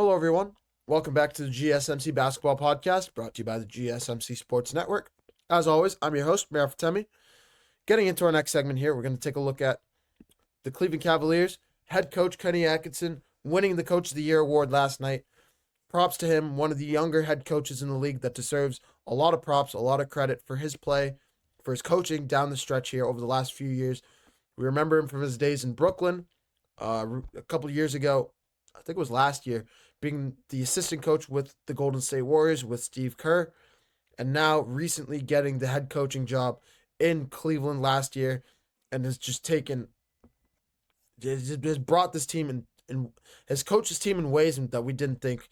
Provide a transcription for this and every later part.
Hello, everyone. Welcome back to the GSMC Basketball Podcast, brought to you by the GSMC Sports Network. As always, I'm your host, Mayor Fatemi. Getting into our next segment here, we're going to take a look at the Cleveland Cavaliers. Head coach Kenny Atkinson winning the Coach of the Year award last night. Props to him, one of the younger head coaches in the league that deserves a lot of props, a lot of credit for his play, for his coaching down the stretch here over the last few years. We remember him from his days in Brooklyn a couple of years ago. I think it was last year, being the assistant coach with the Golden State Warriors with Steve Kerr, and now recently getting the head coaching job in Cleveland last year, and has just brought this team and has coached this team in ways that we didn't think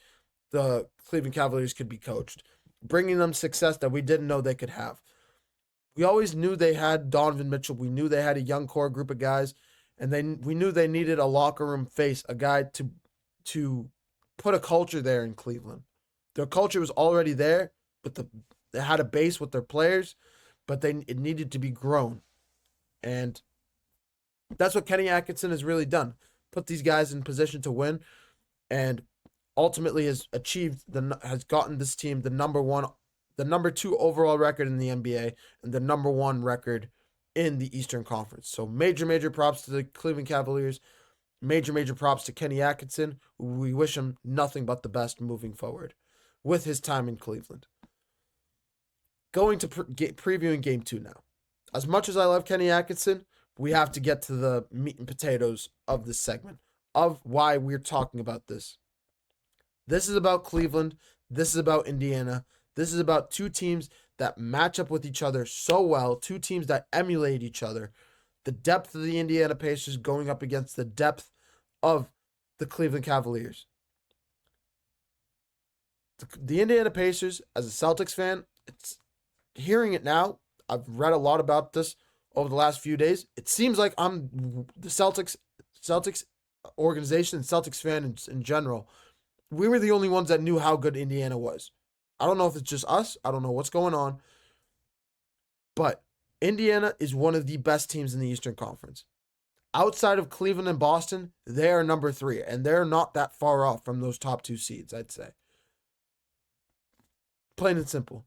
the Cleveland Cavaliers could be coached, bringing them success that we didn't know they could have. We always knew they had Donovan Mitchell. We knew they had a young core group of guys, and we knew they needed a locker room face, a guy to put a culture there in Cleveland. Their culture was already there, but they had a base with their players, but it needed to be grown. And that's what Kenny Atkinson has really done. Put these guys in position to win, and ultimately has gotten this team the number 2 overall record in the NBA and the number 1 record in the Eastern Conference. So major props to the Cleveland Cavaliers. Major props to Kenny Atkinson. We wish him nothing but the best moving forward with his time in Cleveland. Going to previewing Game 2 now. As much as I love Kenny Atkinson, we have to get to the meat and potatoes of this segment, of why we're talking about this. This is about Cleveland. This is about Indiana. This is about two teams that match up with each other so well, two teams that emulate each other. The depth of the Indiana Pacers going up against the depth of the Cleveland Cavaliers. The Indiana Pacers, as a Celtics fan, it's hearing it now. I've read a lot about this over the last few days. It seems like I'm the Celtics organization and Celtics fan in general. We were the only ones that knew how good Indiana was. I don't know if it's just us. I don't know what's going on. But Indiana is one of the best teams in the Eastern Conference. Outside of Cleveland and Boston, they are number 3, and they're not that far off from those top 2 seeds, I'd say. Plain and simple.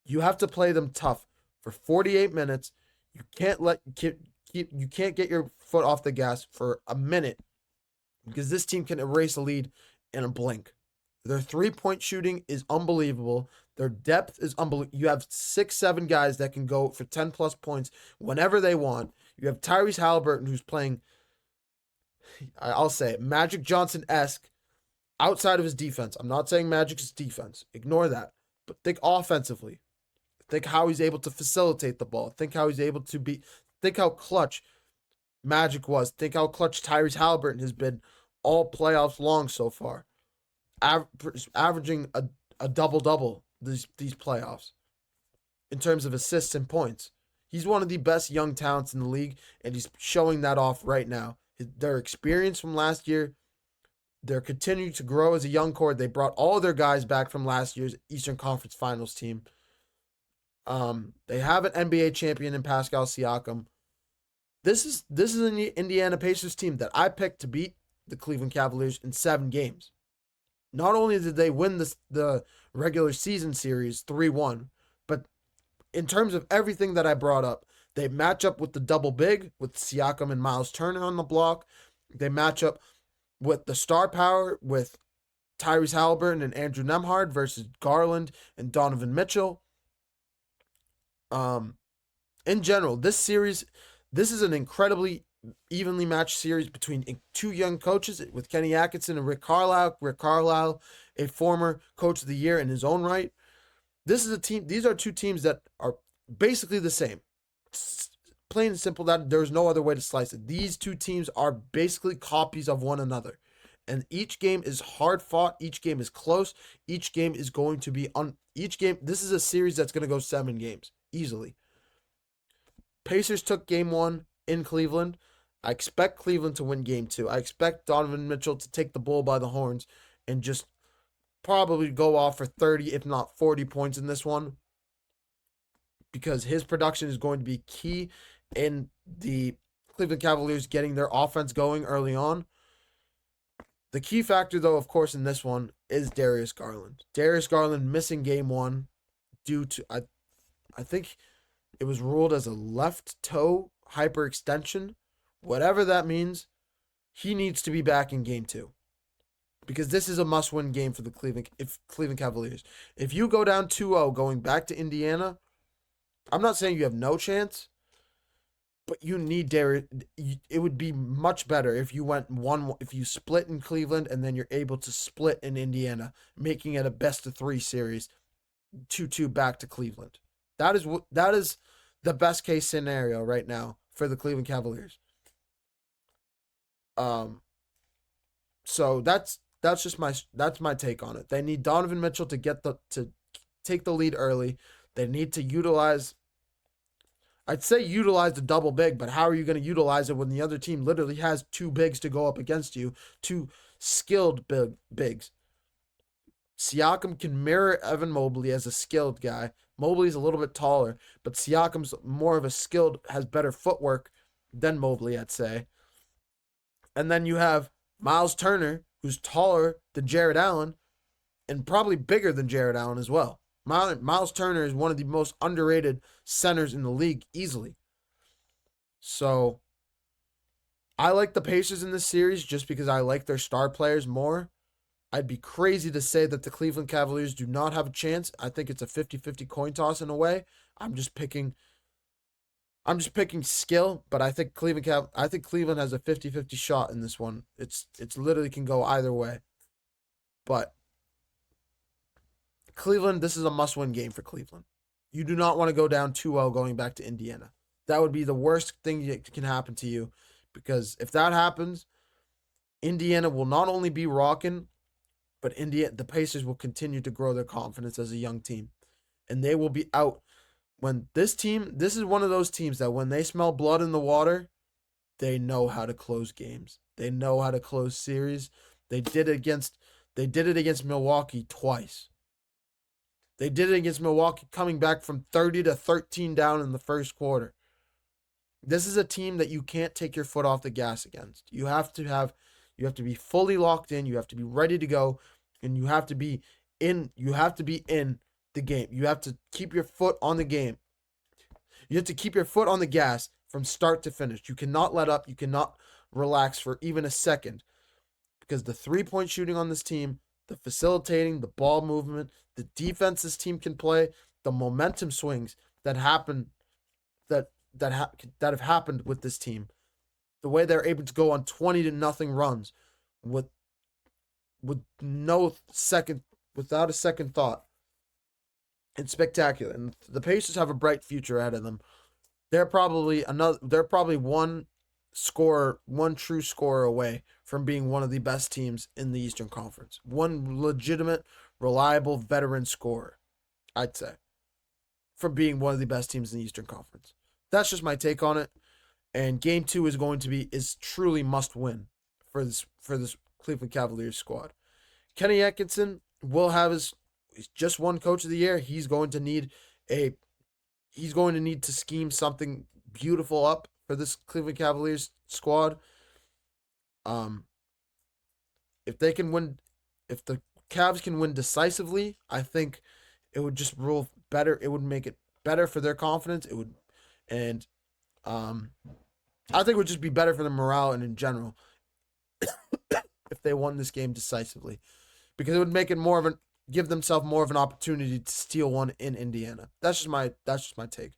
You have to play them tough for 48 minutes. You can't get your foot off the gas for a minute, because this team can erase a lead in a blink. Their 3-point shooting is unbelievable. Their depth is unbelievable. You have 6-7 guys that can go for 10 plus points whenever they want. You have Tyrese Haliburton, who's playing, I'll say it, Magic Johnson-esque outside of his defense. I'm not saying Magic's defense. Ignore that. But think offensively. Think how he's able to facilitate the ball. Think how clutch Magic was. Think how clutch Tyrese Haliburton has been all playoffs long so far. Averaging a double-double these playoffs in terms of assists and points. He's one of the best young talents in the league, and he's showing that off right now. Their experience from last year, they're continuing to grow as a young core. They brought all their guys back from last year's Eastern Conference Finals team. They have an NBA champion in Pascal Siakam. This is an Indiana Pacers team that I picked to beat the Cleveland Cavaliers in 7 games. Not only did they win the regular season series 3-1, but in terms of everything that I brought up, they match up with the double big with Siakam and Miles Turner on the block. They match up with the star power with Tyrese Haliburton and Andrew Nembhard versus Garland and Donovan Mitchell. In general, this is an incredibly evenly matched series between 2 young coaches with Kenny Atkinson and Rick Carlisle. Rick Carlisle, a former coach of the year in his own right. These are 2 teams that are basically the same. It's plain and simple, that there's no other way to slice it. These 2 teams are basically copies of one another. And each game is hard fought. Each game is close. Each game is going to be this is a series that's going to go 7 games easily. Pacers took game 1 in Cleveland. I expect Cleveland to win game 2. I expect Donovan Mitchell to take the bull by the horns and just probably go off for 30, if not 40 points in this one, because his production is going to be key in the Cleveland Cavaliers getting their offense going early on. The key factor, though, of course, in this one is Darius Garland. Darius Garland missing game one due to I think it was ruled as a left toe hyperextension. Whatever that means, he needs to be back in game two. Because this is a must-win game for the Cleveland Cavaliers. If you go down 2-0 going back to Indiana, I'm not saying you have no chance, but you need Darius. It would be much better if you went if you split in Cleveland and then you're able to split in Indiana, making it a best-of-3 series, 2-2 back to Cleveland. That is the best case scenario right now for the Cleveland Cavaliers. So that's my take on it. They need Donovan Mitchell to take the lead early. They need to utilize the double big, but how are you going to utilize it when the other team literally has two bigs to go up against you, two skilled bigs? Siakam can mirror Evan Mobley as a skilled guy. Mobley's a little bit taller, but Siakam's more of a skilled, has better footwork than Mobley, I'd say. And then you have Miles Turner, who's taller than Jared Allen and probably bigger than Jared Allen as well. Miles Turner is one of the most underrated centers in the league easily. So I like the Pacers in this series just because I like their star players more. I'd be crazy to say that the Cleveland Cavaliers do not have a chance. I think it's a 50-50 coin toss in a way. I'm just picking skill, but I think Cleveland has a 50-50 shot in this one. It's literally can go either way. But Cleveland, this is a must-win game for Cleveland. You do not want to go down 2-0 going back to Indiana. That would be the worst thing that can happen to you, because if that happens, Indiana will not only be rocking, but the Pacers will continue to grow their confidence as a young team. And they will be out. When this is one of those teams that when they smell blood in the water, they know how to close games. They know how to close series. They did it against Milwaukee twice. They did it against Milwaukee coming back from 30-13 down in the first quarter. This is a team that you can't take your foot off the gas against. You have to be fully locked in, you have to be ready to go, and you have to be in the game. You have to keep your foot on the game. You have to keep your foot on the gas from start to finish. You cannot let up. You cannot relax for even a second, because the three-point shooting on this team, the facilitating, the ball movement, the defense this team can play, the momentum swings that happen that have happened with this team, the way they're able to go on 20-0 runs without a second thought. It's spectacular, and the Pacers have a bright future ahead of them. They're probably one true scorer away from being one of the best teams in the Eastern Conference. One legitimate, reliable veteran scorer, I'd say, from being one of the best teams in the Eastern Conference. That's just my take on it. And Game 2 is truly must win for this Cleveland Cavaliers squad. Kenny Atkinson will have he's just won Coach of the Year. He's going to need to scheme something beautiful up for this Cleveland Cavaliers squad. If the Cavs can win decisively, I think it would just rule better. It would make it better for their confidence. I think it would just be better for their morale and in general if they won this game decisively, because it would make it give themselves more of an opportunity to steal one in Indiana. That's just my take.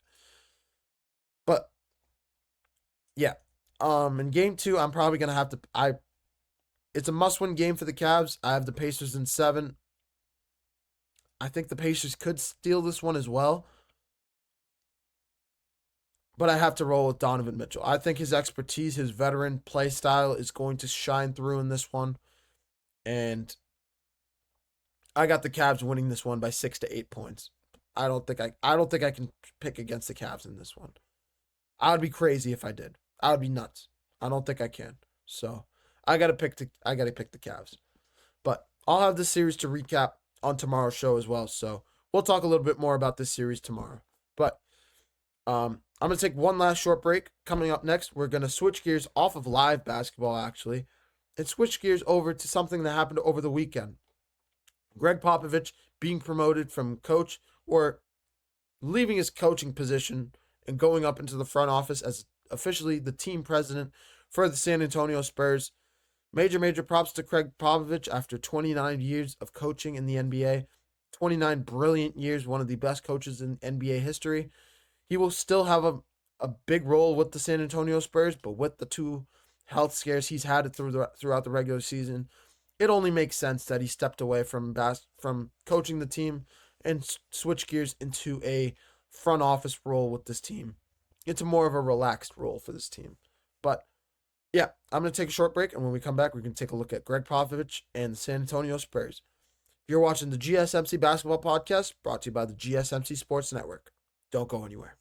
But yeah, in Game 2, I'm probably gonna have to. It's a must-win game for the Cavs. I have the Pacers in 7. I think the Pacers could steal this one as well, but I have to roll with Donovan Mitchell. I think his expertise, his veteran play style is going to shine through in this one, and I got the Cavs winning this one by 6 to 8 points. I don't think I can pick against the Cavs in this one. I would be crazy if I did. I would be nuts. I don't think I can. So I gotta pick the Cavs. But I'll have this series to recap on tomorrow's show as well. So we'll talk a little bit more about this series tomorrow. But I'm gonna take one last short break. Coming up next, we're gonna switch gears off of live basketball actually, and switch gears over to something that happened over the weekend. Greg Popovich being promoted from coach, or leaving his coaching position and going up into the front office as officially the team president for the San Antonio Spurs. Major props to Greg Popovich after 29 years of coaching in the NBA. 29 brilliant years, one of the best coaches in NBA history. He will still have a big role with the San Antonio Spurs, but with the two health scares he's had it throughout the regular season, it only makes sense that he stepped away from coaching the team and switch gears into a front office role with this team. It's more of a relaxed role for this team. But yeah, I'm going to take a short break, and when we come back, we can take a look at Greg Popovich and the San Antonio Spurs. You're watching the GSMC Basketball Podcast, brought to you by the GSMC Sports Network. Don't go anywhere.